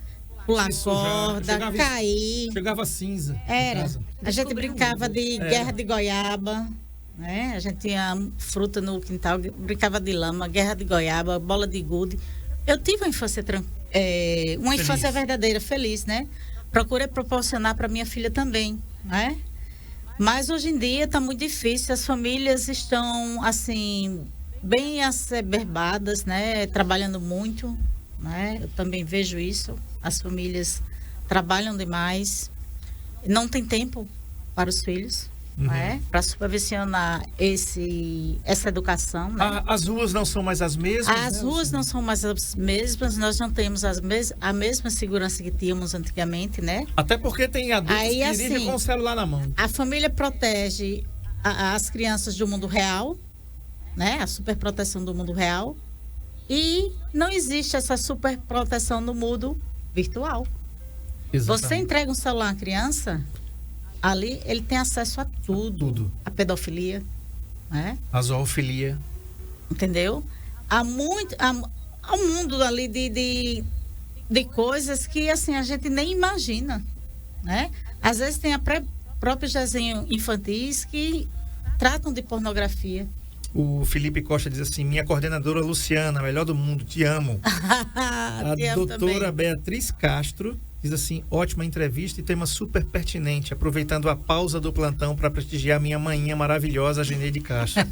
Speaker 6: pular
Speaker 3: Se sujar,
Speaker 6: corda, cair.
Speaker 3: Chegava cinza. em
Speaker 6: Era.
Speaker 3: casa.
Speaker 6: A gente brincava de
Speaker 3: Era.
Speaker 6: guerra de goiaba, né? A gente tinha fruta no quintal, brincava de lama, guerra de goiaba, bola de gude. Eu tive uma infância infância verdadeira, feliz, né? Procurei proporcionar para minha filha também, né? Mas hoje em dia está muito difícil, as famílias estão, assim, bem assoberbadas, né? Trabalhando muito, né? Eu também vejo isso, as famílias trabalham demais, não tem tempo para os filhos, né? Para supervisionar essa educação, né?
Speaker 3: As ruas não são mais as mesmas?
Speaker 6: As ruas não são mais as mesmas, nós não temos a mesma segurança que tínhamos antigamente, né?
Speaker 3: Até porque tem adultos
Speaker 6: Aí,
Speaker 3: que dirigem
Speaker 6: assim,
Speaker 3: com o celular na mão.
Speaker 6: A família protege as crianças do mundo real, né? A superproteção do mundo real. E não existe essa superproteção no mundo virtual.
Speaker 3: Exatamente.
Speaker 6: Você entrega um celular à criança, ali ele tem acesso a tudo. A pedofilia, né?
Speaker 3: A zoofilia.
Speaker 6: Entendeu? Há um mundo ali de coisas que assim a gente nem imagina, né? Às vezes tem próprios desenhos infantis que tratam de pornografia.
Speaker 3: O Felipe Costa diz assim: minha coordenadora Luciana, a melhor do mundo, te amo. A doutora Beatriz Castro diz assim: ótima entrevista e tema super pertinente, aproveitando a pausa do plantão para prestigiar minha manhã maravilhosa, Gineide Castro.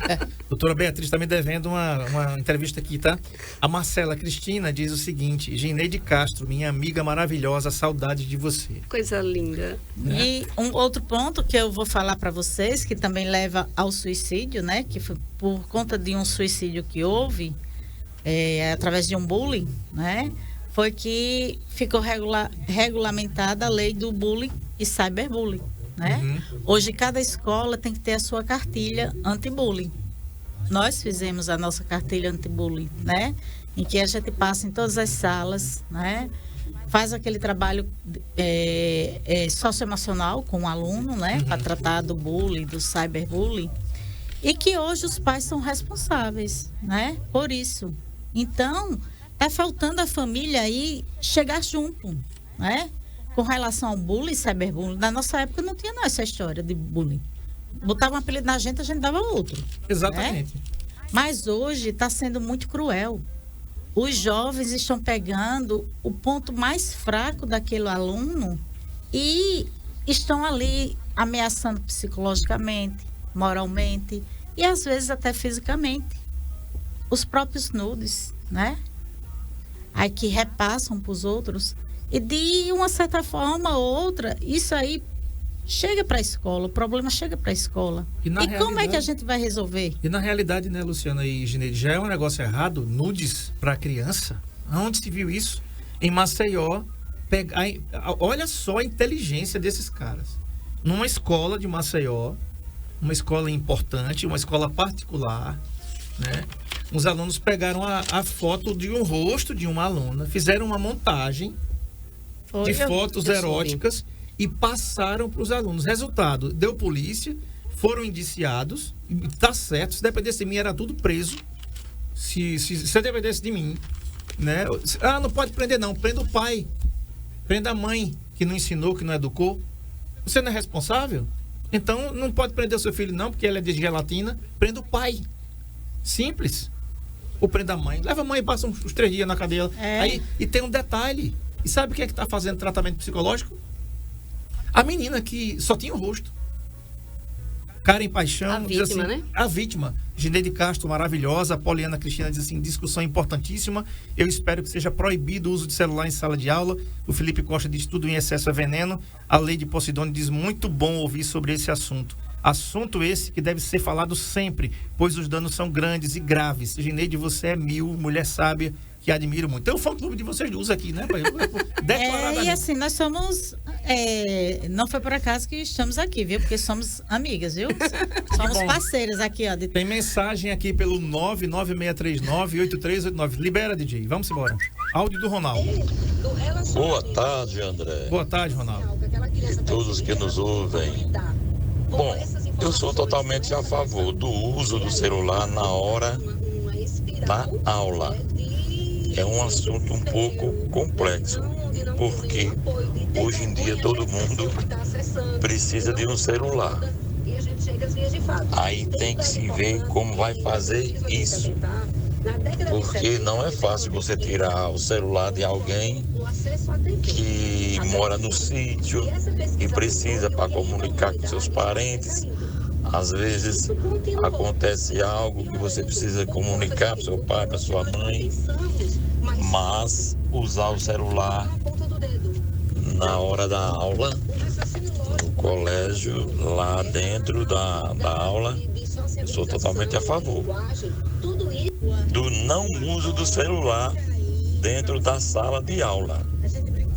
Speaker 3: Doutora Beatriz está me devendo uma entrevista aqui, tá? A Marcela Cristina diz o seguinte: Gineide Castro, minha amiga maravilhosa, saudade de você.
Speaker 5: Coisa linda.
Speaker 6: E um outro ponto que eu vou falar para vocês, que também leva ao suicídio, né? Que foi por conta de um suicídio que houve, através de um bullying, né? Foi que ficou regulamentada a lei do bullying e cyberbullying, né? Hoje cada escola tem que ter a sua cartilha anti-bullying. Nós fizemos a nossa cartilha anti-bullying, né? Em que a gente passa em todas as salas, né? Faz aquele trabalho socioemocional com o aluno, né? Para tratar do bullying, do cyberbullying. E que hoje os pais são responsáveis, né? Por isso. Então, tá faltando a família aí chegar junto, né? Com relação ao bullying e cyberbullying. Na nossa época não tinha essa história de bullying. Botava um apelido na gente, a gente dava outro.
Speaker 3: Exatamente.
Speaker 6: Né? Mas hoje está sendo muito cruel. Os jovens estão pegando o ponto mais fraco daquele aluno e estão ali ameaçando psicologicamente, moralmente e às vezes até fisicamente. Os próprios nudes, né? Aí que repassam para os outros e de uma certa forma ou outra, isso aí chega para a escola, o problema chega para a escola. E como é que a gente vai resolver?
Speaker 3: E na realidade, né, Luciana e Gineide, já é um negócio errado, nudes para criança? Onde se viu isso? Em Maceió, olha só a inteligência desses caras. Numa escola de Maceió, uma escola importante, uma escola particular, né? Os alunos pegaram a foto de um rosto de uma aluna, fizeram uma montagem de fotos eróticas e passaram para os alunos. Resultado, deu polícia, foram indiciados, e tá certo, se dependesse de mim era tudo preso. Se dependesse de mim, né? Não pode prender não, prenda o pai, prenda a mãe que não ensinou, que não educou. Você não é responsável? Então não pode prender o seu filho não, porque ela é de gelatina, prenda o pai. Simples. Ou prenda a mãe. Leva a mãe e passa uns 3 dias na cadeia. Aí, e tem um detalhe. E sabe quem é que está fazendo tratamento psicológico? A menina que só tinha o rosto. Karen Paixão.
Speaker 5: A vítima,
Speaker 3: diz assim,
Speaker 5: né?
Speaker 3: A vítima. Gineide Castro, maravilhosa. A Poliana Cristina diz assim, discussão importantíssima. Eu espero que seja proibido o uso de celular em sala de aula. O Felipe Costa diz tudo em excesso é veneno. A Lady Posidone diz muito bom ouvir sobre esse assunto. Assunto esse que deve ser falado sempre, pois os danos são grandes e graves. Gineide, você é 1000, mulher sábia, que admiro muito. Tem um fã-clube de vocês duas aqui, né?
Speaker 6: E assim, nós somos... não foi por acaso que estamos aqui, viu? Porque somos amigas, viu? Somos parceiras aqui, ó.
Speaker 3: Tem mensagem aqui pelo 99639-8389. Libera, DJ. Vamos embora. Áudio do Ronaldo.
Speaker 9: Boa tarde, André.
Speaker 3: Boa tarde, Ronaldo.
Speaker 9: E todos que nos ouvem. Bom, eu sou totalmente a favor do uso do celular na hora da aula. É um assunto um pouco complexo, porque hoje em dia todo mundo precisa de um celular. Aí tem que se ver como vai fazer isso, porque não é fácil você tirar o celular de alguém que mora no sítio e precisa para comunicar com seus parentes. Às vezes acontece algo que você precisa comunicar para seu pai, para sua mãe, mas usar o celular na hora da aula, no colégio lá dentro da aula, eu sou totalmente a favor do não uso do celular dentro da sala de aula.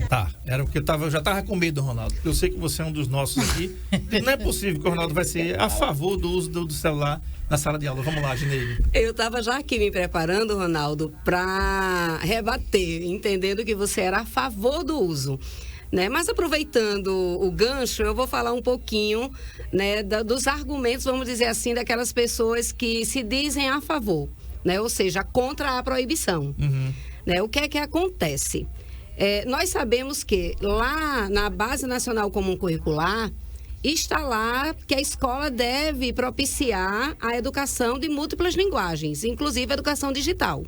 Speaker 3: Tá, era porque eu já tava com medo, Ronaldo, porque eu sei que você é um dos nossos aqui. Não é possível que o Ronaldo vai ser a favor do uso do celular na sala de aula. Vamos lá, Gineide.
Speaker 5: Eu estava já aqui me preparando, Ronaldo, para rebater, entendendo que você era a favor do uso. Né? Mas aproveitando o gancho, eu vou falar um pouquinho, né, dos argumentos, vamos dizer assim, daquelas pessoas que se dizem a favor, né? Ou seja, contra a proibição. Né? O que é que acontece? Nós sabemos que lá na Base Nacional Comum Curricular está lá que a escola deve propiciar a educação de múltiplas linguagens, inclusive a educação digital.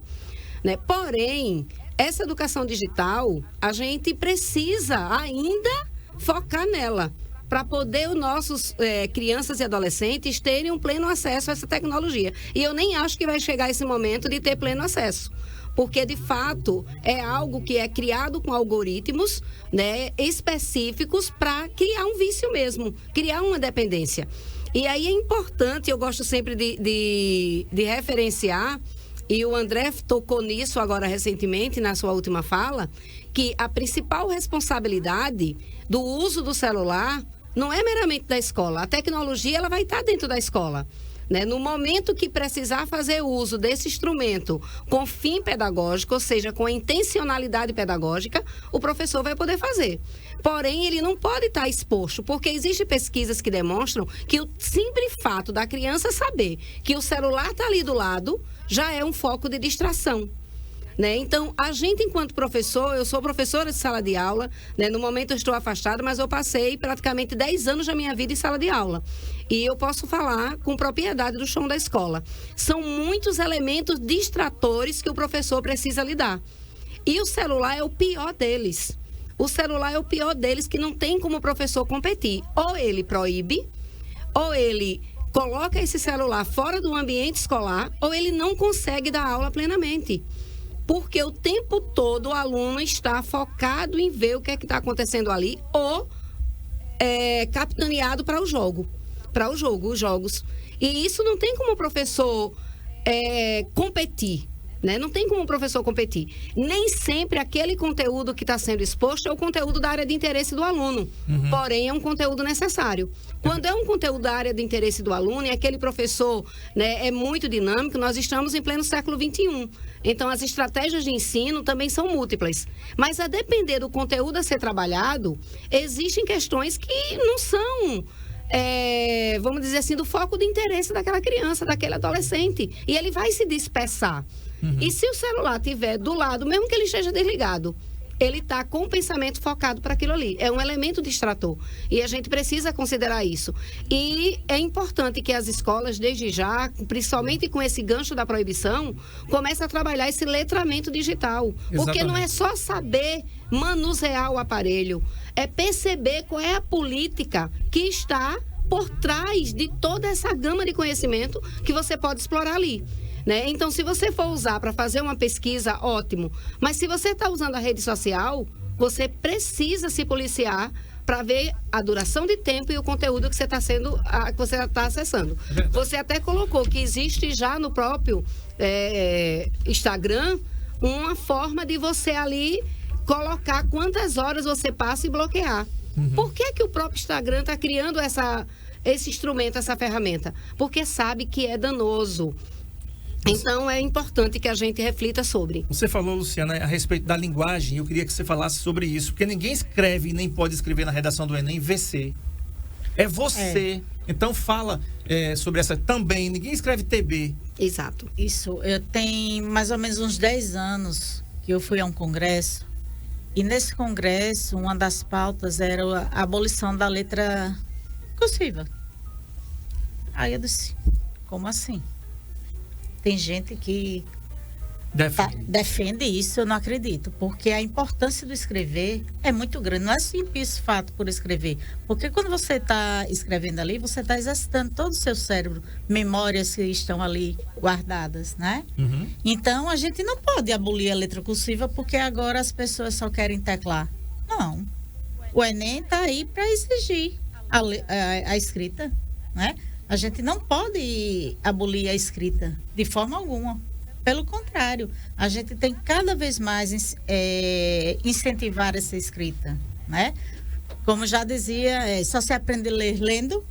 Speaker 5: Né? Porém, essa educação digital, a gente precisa ainda focar nela, para poder os nossos crianças e adolescentes terem um pleno acesso a essa tecnologia. E eu nem acho que vai chegar esse momento de ter pleno acesso. Porque, de fato, é algo que é criado com algoritmos, né, específicos para criar um vício mesmo, criar uma dependência. E aí é importante, eu gosto sempre de referenciar, e o André tocou nisso agora recentemente, na sua última fala, que a principal responsabilidade do uso do celular não é meramente da escola. A tecnologia ela vai estar dentro da escola. Né? No momento que precisar fazer uso desse instrumento com fim pedagógico, ou seja, com a intencionalidade pedagógica, o professor vai poder fazer. Porém, ele não pode estar exposto, porque existem pesquisas que demonstram que o simples fato da criança saber que o celular está ali do lado já é um foco de distração. Né? Então, a gente, enquanto professor, eu sou professora de sala de aula, né? No momento eu estou afastada, mas eu passei praticamente 10 anos da minha vida em sala de aula. E eu posso falar com propriedade do chão da escola. São muitos elementos distratores que o professor precisa lidar. E o celular é o pior deles. O celular é o pior deles, que não tem como o professor competir. Ou ele proíbe, ou ele coloca esse celular fora do ambiente escolar, ou ele não consegue dar aula plenamente. Porque o tempo todo o aluno está focado em ver o que é que está acontecendo ali ou capitaneado para o jogo. Para os jogos. E isso não tem como o professor competir. Né? Não tem como o professor competir. Nem sempre aquele conteúdo que está sendo exposto é o conteúdo da área de interesse do aluno. Porém, é um conteúdo necessário. Quando é um conteúdo da área de interesse do aluno e aquele professor, né, é muito dinâmico, nós estamos em pleno século XXI. Então, as estratégias de ensino também são múltiplas. Mas, a depender do conteúdo a ser trabalhado, existem questões que não são... vamos dizer assim, do foco de interesse daquela criança, daquele adolescente. E ele vai se dispersar. E se o celular estiver do lado, mesmo que ele esteja desligado, ele está com o pensamento focado para aquilo ali. É um elemento distrator. E a gente precisa considerar isso. E é importante que as escolas, desde já, principalmente com esse gancho da proibição, comecem a trabalhar esse letramento digital. Exatamente. Porque não é só saber manusear o aparelho, é perceber qual é a política que está por trás de toda essa gama de conhecimento que você pode explorar ali. Né? Então, se você for usar para fazer uma pesquisa, ótimo. Mas se você está usando a rede social, você precisa se policiar para ver a duração de tempo e o conteúdo que você está acessando. Você até colocou que existe já no próprio Instagram uma forma de você ali colocar quantas horas você passa e bloquear. Por que o próprio Instagram está criando esse instrumento, essa ferramenta? Porque sabe que é danoso. Então, é importante que a gente reflita sobre.
Speaker 3: Você falou, Luciana, a respeito da linguagem. Eu queria que você falasse sobre isso. Porque ninguém escreve nem pode escrever na redação do Enem VC. É você. Então, fala sobre essa também. Ninguém escreve TB.
Speaker 5: Exato.
Speaker 6: Isso. Eu tenho mais ou menos uns 10 anos que eu fui a um congresso. E nesse congresso, uma das pautas era a abolição da letra cursiva. Aí eu disse, como assim? Tem gente que defende isso, eu não acredito. Porque a importância do escrever é muito grande. Não é simples fato por escrever. Porque quando você está escrevendo ali, você está exercitando todo o seu cérebro, memórias que estão ali guardadas, né? Então, a gente não pode abolir a letra cursiva porque agora as pessoas só querem teclar. Não. O Enem está aí para exigir a escrita, né? A gente não pode abolir a escrita de forma alguma. Pelo contrário, a gente tem cada vez mais incentivar essa escrita, né? Como já dizia, só se aprende a ler lendo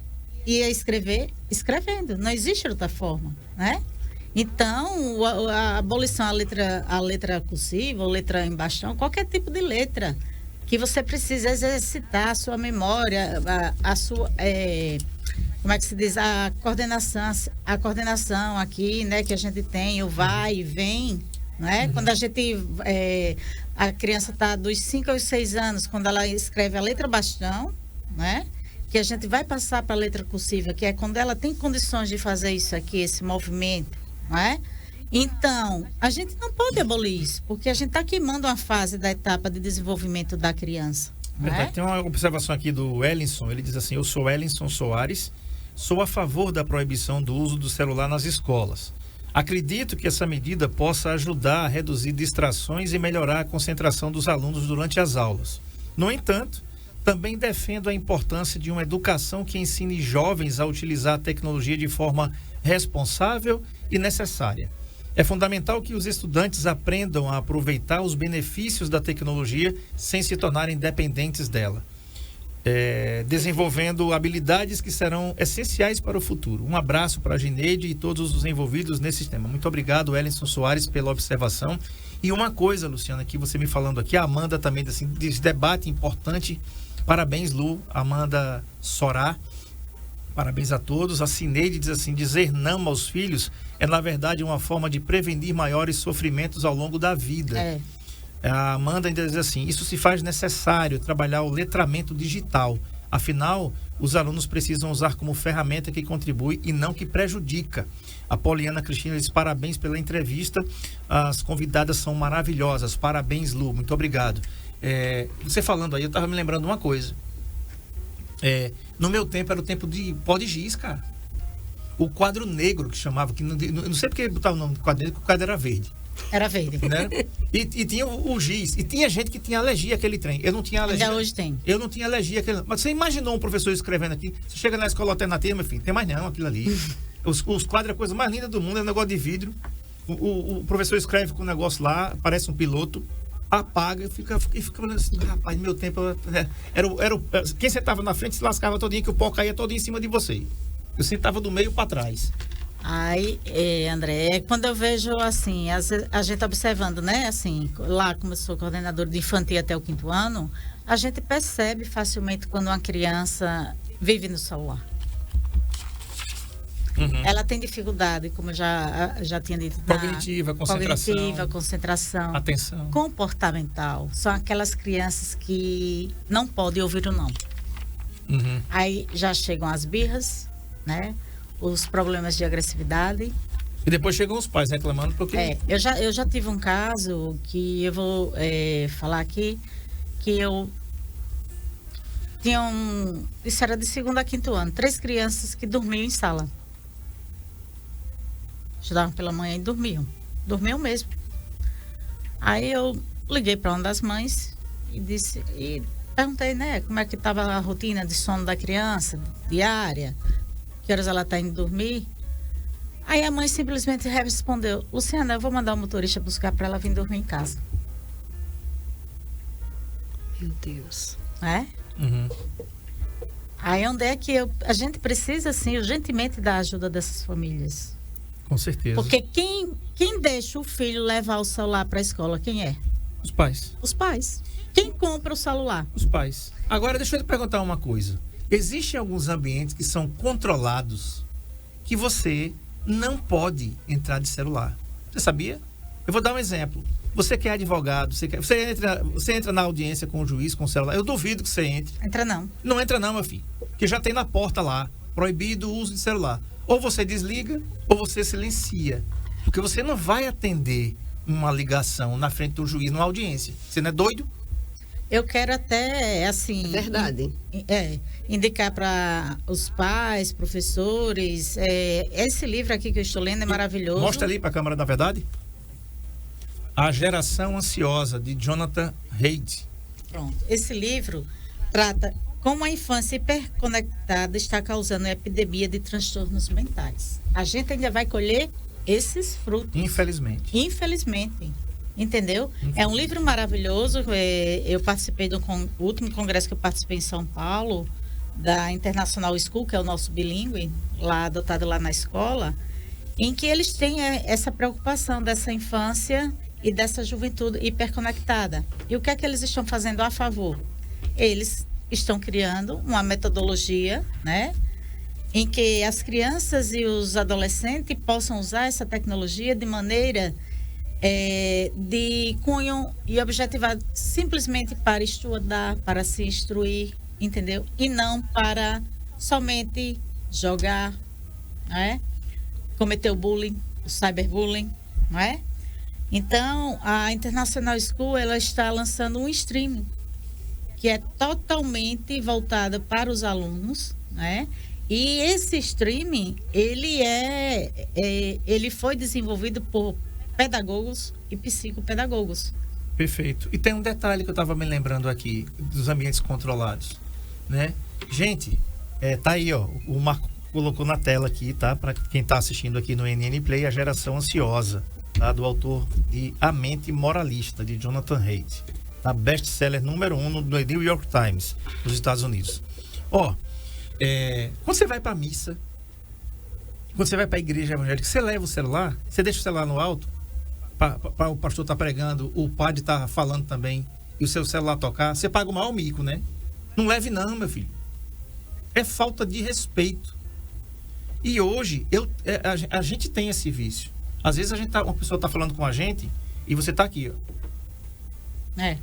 Speaker 6: e a escrever escrevendo. Não existe outra forma, né? Então, a abolição à letra cursiva, ou letra em bastão, qualquer tipo de letra que você precisa exercitar a sua memória, a sua... como é que se diz? A coordenação aqui, né? Que a gente tem, o vai e vem, né? Quando a gente... a criança está dos 5 aos 6 anos, quando ela escreve a letra bastão, né? Que a gente vai passar para a letra cursiva, que é quando ela tem condições de fazer isso aqui, esse movimento, não é? Então, a gente não pode abolir isso, porque a gente está queimando uma fase da etapa de desenvolvimento da criança. Não é?
Speaker 3: Tem uma observação aqui do Ellinson, ele diz assim: eu sou Ellinson Soares, sou a favor da proibição do uso do celular nas escolas. Acredito que essa medida possa ajudar a reduzir distrações e melhorar a concentração dos alunos durante as aulas. No entanto, também defendo a importância de uma educação que ensine jovens a utilizar a tecnologia de forma responsável e necessária. É fundamental que os estudantes aprendam a aproveitar os benefícios da tecnologia sem se tornarem dependentes dela, desenvolvendo habilidades que serão essenciais para o futuro. Um abraço para a Gineide e todos os envolvidos nesse tema. Muito obrigado, Ellinson Soares, pela observação. E uma coisa, Luciana, que você me falando aqui, a Amanda também, assim, desse debate importante. Parabéns, Lu, Amanda Sorá. Parabéns a todos. A Cineide diz assim: dizer não aos filhos é, na verdade, uma forma de prevenir maiores sofrimentos ao longo da vida. A Amanda ainda diz assim: isso se faz necessário trabalhar o letramento digital. Afinal, os alunos precisam usar como ferramenta que contribui e não que prejudica. A Poliana Cristina diz: parabéns pela entrevista. As convidadas são maravilhosas. Parabéns, Lu. Muito obrigado. Você falando aí, eu estava me lembrando uma coisa. No meu tempo era o tempo de pó de giz, cara. O quadro negro que chamava, que não sei porque botava o nome do quadro negro, porque o quadro era verde.
Speaker 6: Era verde.
Speaker 3: Né? E tinha o giz. E tinha gente que tinha alergia àquele trem. Eu não tinha alergia.
Speaker 6: Ainda hoje tem.
Speaker 3: Eu não tinha alergia àquele. Mas você imaginou um professor escrevendo aqui? Você chega na escola alternativa, meu filho, tem mais não aquilo ali. Os quadros é a coisa mais linda do mundo, é um negócio de vidro. O professor escreve com um negócio lá, parece um piloto, apaga e fica olhando assim: rapaz, no meu tempo quem sentava na frente se lascava todinho, que o pó caía todinho em cima de você. Eu sentava do meio para trás.
Speaker 6: Aí, André, quando eu vejo assim, a gente observando, né, assim, lá como eu sou coordenador de infantil até o 5º ano, a gente percebe facilmente quando uma criança vive no celular. Ela tem dificuldade, como eu já tinha dito,
Speaker 3: cognitiva, concentração, atenção,
Speaker 6: comportamental. São aquelas crianças que não podem ouvir o não. Aí já chegam as birras, né? Os problemas de agressividade.
Speaker 3: E depois chegam os pais reclamando porque...
Speaker 6: Eu já tive um caso que eu vou falar aqui, que eu tinha isso era de 2º a 5º ano, 3 crianças que dormiam em sala. Estudavam pela manhã e dormiam mesmo. Aí eu liguei para uma das mães e perguntei, né, como é que estava a rotina de sono da criança, diária, que horas ela está indo dormir. Aí a mãe simplesmente respondeu: Luciana, eu vou mandar o motorista buscar para ela vir dormir em casa.
Speaker 5: Meu Deus.
Speaker 6: Aí onde é que a gente precisa, assim, urgentemente da ajuda dessas famílias.
Speaker 3: Com certeza.
Speaker 6: Porque quem deixa o filho levar o celular para a escola, quem é?
Speaker 3: Os pais.
Speaker 6: Os pais. Quem compra o celular?
Speaker 3: Os pais. Agora, deixa eu te perguntar uma coisa. Existem alguns ambientes que são controlados que você não pode entrar de celular. Você sabia? Eu vou dar um exemplo. Você que é advogado, você entra na audiência com o juiz com o celular. Eu duvido que você entre.
Speaker 6: Entra não.
Speaker 3: Não entra não, meu filho. Que já tem na porta lá, proibido o uso de celular. Ou você desliga, ou você silencia. Porque você não vai atender uma ligação na frente do juiz numa audiência. Você não é doido?
Speaker 6: Eu quero até, assim...
Speaker 5: Verdade.
Speaker 6: Indicar para os pais, professores. Esse livro aqui que eu estou lendo é maravilhoso.
Speaker 3: Mostra ali para a Câmara da Verdade. A Geração Ansiosa, de Jonathan Haidt.
Speaker 6: Pronto. Esse livro trata como a infância hiperconectada está causando epidemia de transtornos mentais. A gente ainda vai colher esses frutos. Infelizmente. Entendeu? É um livro maravilhoso. Eu participei do último congresso que eu participei em São Paulo, da International School, que é o nosso bilíngue, lá adotado lá na escola, em que eles têm essa preocupação dessa infância e dessa juventude hiperconectada. E o que é que eles estão fazendo a favor? Eles estão criando uma metodologia, né, em que as crianças e os adolescentes possam usar essa tecnologia de maneira de cunho e objetivado simplesmente para estudar, para se instruir, entendeu? E não para somente jogar, né? Cometer o bullying, o cyberbullying, não é? Então, a International School, ela está lançando um streaming que é totalmente voltado para os alunos, né? E esse streaming, ele foi desenvolvido por pedagogos e psicopedagogos.
Speaker 3: Perfeito. E tem um detalhe que eu estava me lembrando aqui, dos ambientes controlados, né? Gente, tá aí, ó, o Marco colocou na tela aqui, tá? Para quem está assistindo aqui no NN Play, A Geração Ansiosa, tá? Do autor de A Mente Moralista, de Jonathan Haidt. Tá? Best-seller número 1 no New York Times, nos Estados Unidos. Ó, quando você vai para missa, quando você vai para a igreja evangélica, você leva o celular, você deixa o celular no alto, para o pastor tá pregando, o padre tá falando também, e o seu celular tocar, você paga o maior mico, né? Não leve não, meu filho. É falta de respeito. E hoje, a gente tem esse vício. Às vezes uma pessoa tá falando com a gente, e você tá aqui, ó.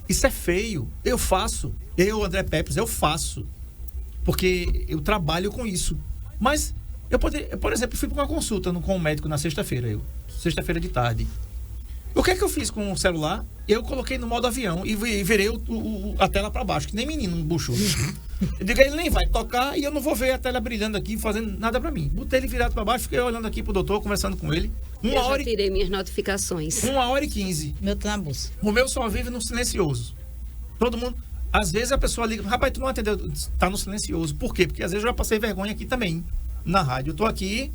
Speaker 3: Isso é feio. Eu, André Pepes, eu faço. Porque eu trabalho com isso. Mas, por exemplo, fui para uma consulta com um médico na sexta-feira, sexta-feira de tarde. O que é que eu fiz com o celular? Eu coloquei no modo avião e virei a tela para baixo, que nem menino buchou. Eu digo, ele nem vai tocar e eu não vou ver a tela brilhando aqui, fazendo nada para mim. Botei ele virado para baixo, fiquei olhando aqui pro doutor, conversando com ele.
Speaker 5: Já tirei minhas notificações.
Speaker 3: 1h15.
Speaker 6: Meu tá na bolsa.
Speaker 3: O meu só vive no silencioso. Todo mundo... Às vezes a pessoa liga, rapaz, tu não atendeu, tá no silencioso. Por quê? Porque às vezes eu já passei vergonha aqui também, na rádio. Eu tô aqui,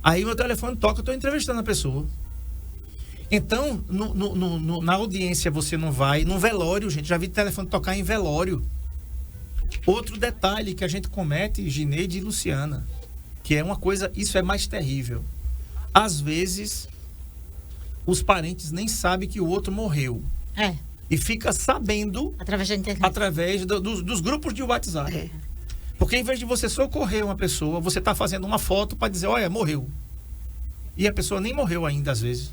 Speaker 3: aí meu telefone toca, eu tô entrevistando a pessoa. Então, na audiência você não vai, no velório, gente, já vi telefone tocar em velório. Outro detalhe que a gente comete, Gineide e Luciana, que é uma coisa, isso é mais terrível. Às vezes, os parentes nem sabem que o outro morreu. E fica sabendo através da internet, através dos grupos de WhatsApp. Porque em vez de você socorrer uma pessoa, você está fazendo uma foto para dizer, olha, morreu. E a pessoa nem morreu ainda, às vezes.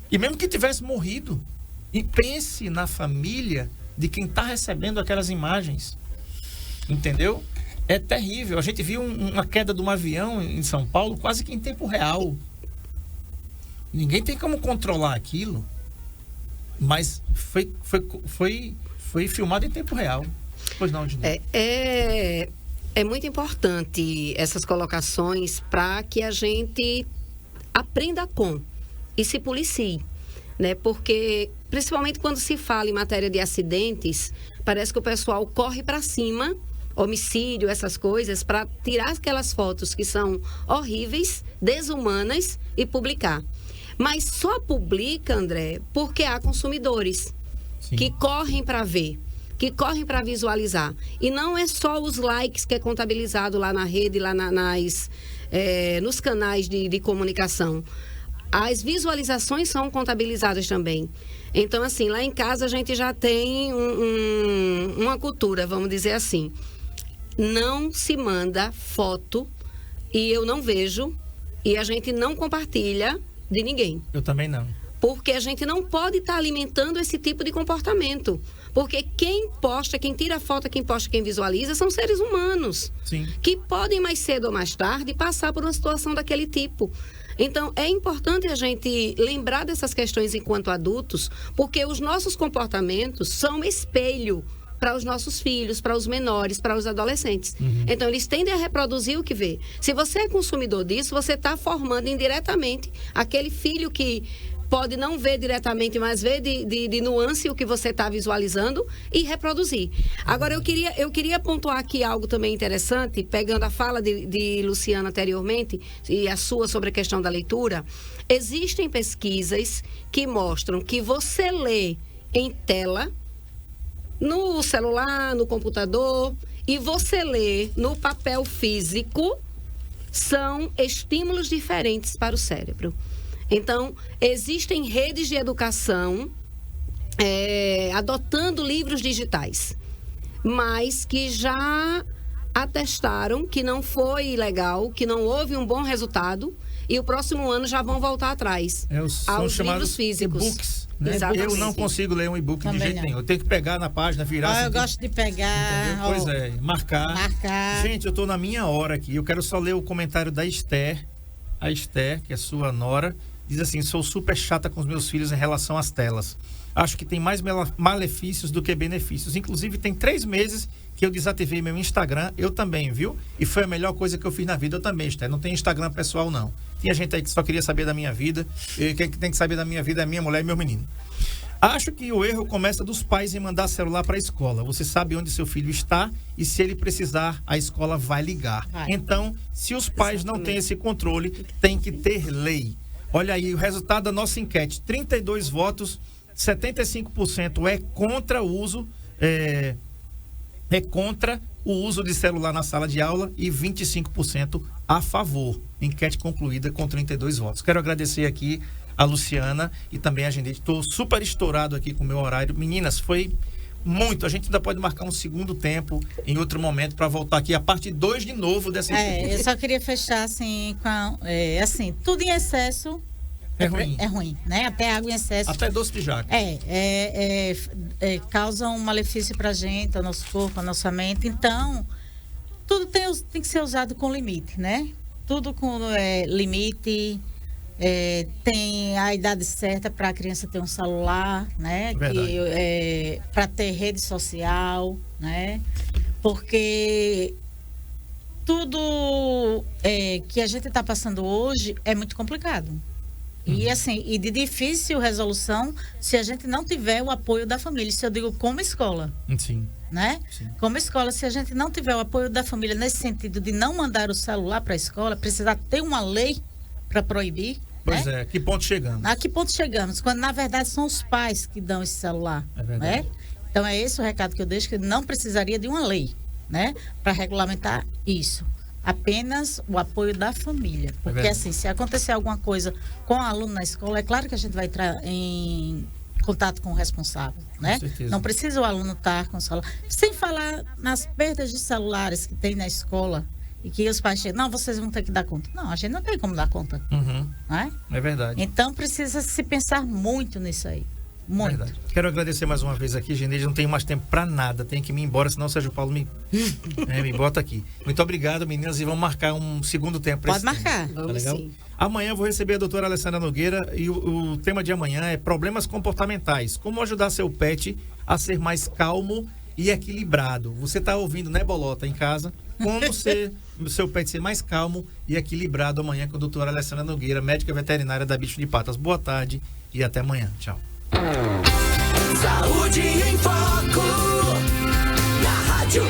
Speaker 3: E mesmo que tivesse morrido, e pense na família de quem está recebendo aquelas imagens. Entendeu? É terrível. A gente viu uma queda de um avião em São Paulo quase que em tempo real. Ninguém tem como controlar aquilo. Mas foi filmado em tempo real. Pois não, Dinei?
Speaker 5: É muito importante essas colocações para que a gente aprenda e se policie, né? Porque, principalmente quando se fala em matéria de acidentes, parece que o pessoal corre para cima, homicídio, essas coisas, para tirar aquelas fotos que são horríveis, desumanas e publicar. Mas só publica, André, porque há consumidores que correm para ver, que correm para visualizar. E não é só os likes que é contabilizado lá na rede, lá nos canais de comunicação. As visualizações são contabilizadas também. Então, assim, lá em casa a gente já tem uma cultura, vamos dizer assim. Não se manda foto e eu não vejo e a gente não compartilha de ninguém.
Speaker 3: Eu também não.
Speaker 5: Porque a gente não pode estar alimentando esse tipo de comportamento. Porque quem posta, quem tira foto, quem posta, quem visualiza, são seres humanos.
Speaker 3: Sim.
Speaker 5: Que podem mais cedo ou mais tarde passar por uma situação daquele tipo. Então, é importante a gente lembrar dessas questões enquanto adultos, porque os nossos comportamentos são espelho para os nossos filhos, para os menores, para os adolescentes. Então, eles tendem a reproduzir o que vê. Se você é consumidor disso, você está formando indiretamente aquele filho que pode não ver diretamente, mas ver de nuance o que você está visualizando e reproduzir. Agora, eu queria pontuar aqui algo também interessante, pegando a fala de Luciana anteriormente e a sua sobre a questão da leitura. Existem pesquisas que mostram que você lê em tela, no celular, no computador, e você lê no papel físico, são estímulos diferentes para o cérebro. Então, existem redes de educação adotando livros digitais, mas que já atestaram que não foi legal, que não houve um bom resultado, e o próximo ano já vão voltar atrás aos livros físicos.
Speaker 3: E-books, né? Eu não consigo ler um e-book de jeito nenhum. Eu tenho que pegar na página, virar.
Speaker 6: Eu gosto de pegar.
Speaker 3: Pois é, marcar. Gente, eu estou na minha hora aqui. Eu quero só ler o comentário da Esther. A Esther, que é sua nora, diz assim: sou super chata com os meus filhos em relação às telas. Acho que tem mais malefícios do que benefícios. Inclusive, tem 3 meses que eu desativei meu Instagram. Eu também, viu? E foi a melhor coisa que eu fiz na vida. Eu também, Esther. Não tenho Instagram pessoal, não. Tinha gente aí que só queria saber da minha vida. E quem tem que saber da minha vida é minha mulher e meu menino. Acho que o erro começa dos pais em mandar celular para a escola. Você sabe onde seu filho está e se ele precisar, a escola vai ligar. Então, se os pais não têm esse controle, tem que ter lei. Olha aí o resultado da nossa enquete. 32 votos, 75% é contra o uso, contra o uso de celular na sala de aula e 25% a favor. Enquete concluída com 32 votos. Quero agradecer aqui a Luciana e também a Genete. Estou super estourado aqui com o meu horário. Meninas, foi muito. A gente ainda pode marcar um segundo tempo em outro momento para voltar aqui a parte 2 de novo dessa
Speaker 6: Eu só queria fechar assim com tudo em excesso é ruim, né? Até água em excesso.
Speaker 3: Até doce de jaca.
Speaker 6: Causa um malefício pra gente, ao nosso corpo, à nossa mente. Então, tudo tem que ser usado com limite, né? Tudo com limite. Tem a idade certa para a criança ter um celular, né? Para ter rede social, né? Porque tudo que a gente está passando hoje é muito complicado. E de difícil resolução se a gente não tiver o apoio da família. Isso eu digo como escola.
Speaker 3: Sim.
Speaker 6: Né? Sim. Como escola, se a gente não tiver o apoio da família nesse sentido de não mandar o celular para a escola, precisa ter uma lei para proibir.
Speaker 3: Pois
Speaker 6: né?
Speaker 3: Que ponto chegamos?
Speaker 6: A que ponto chegamos? Quando na verdade são os pais que dão esse celular.
Speaker 3: É verdade.
Speaker 6: Né? Então é esse o recado que eu deixo, que não precisaria de uma lei, né? Para regulamentar isso. Apenas o apoio da família. Porque se acontecer alguma coisa com o aluno na escola, é claro que a gente vai entrar em contato com o responsável, né? Não precisa o aluno estar com o celular. Sem falar nas perdas de celulares que tem na escola e que os pais chegam, não, vocês vão ter que dar conta. Não, a gente não tem como dar conta. Né?
Speaker 3: É verdade.
Speaker 6: Então precisa se pensar muito nisso aí. Muito.
Speaker 3: Verdade. Quero agradecer mais uma vez aqui, Geneide. Não tenho mais tempo pra nada. Tenho que ir embora, senão o Sérgio Paulo me bota aqui. Muito obrigado, meninas. E vamos marcar um segundo tempo.
Speaker 6: Pode marcar.
Speaker 3: Tá legal? Sim. Amanhã eu vou receber a doutora Alessandra Nogueira e o tema de amanhã é problemas comportamentais. Como ajudar seu pet a ser mais calmo e equilibrado. Você tá ouvindo, né, Bolota, em casa? Como o seu pet ser mais calmo e equilibrado amanhã com a doutora Alessandra Nogueira, médica veterinária da Bicho de Patas. Boa tarde e até amanhã. Tchau.
Speaker 2: Saúde em Foco, na Rádio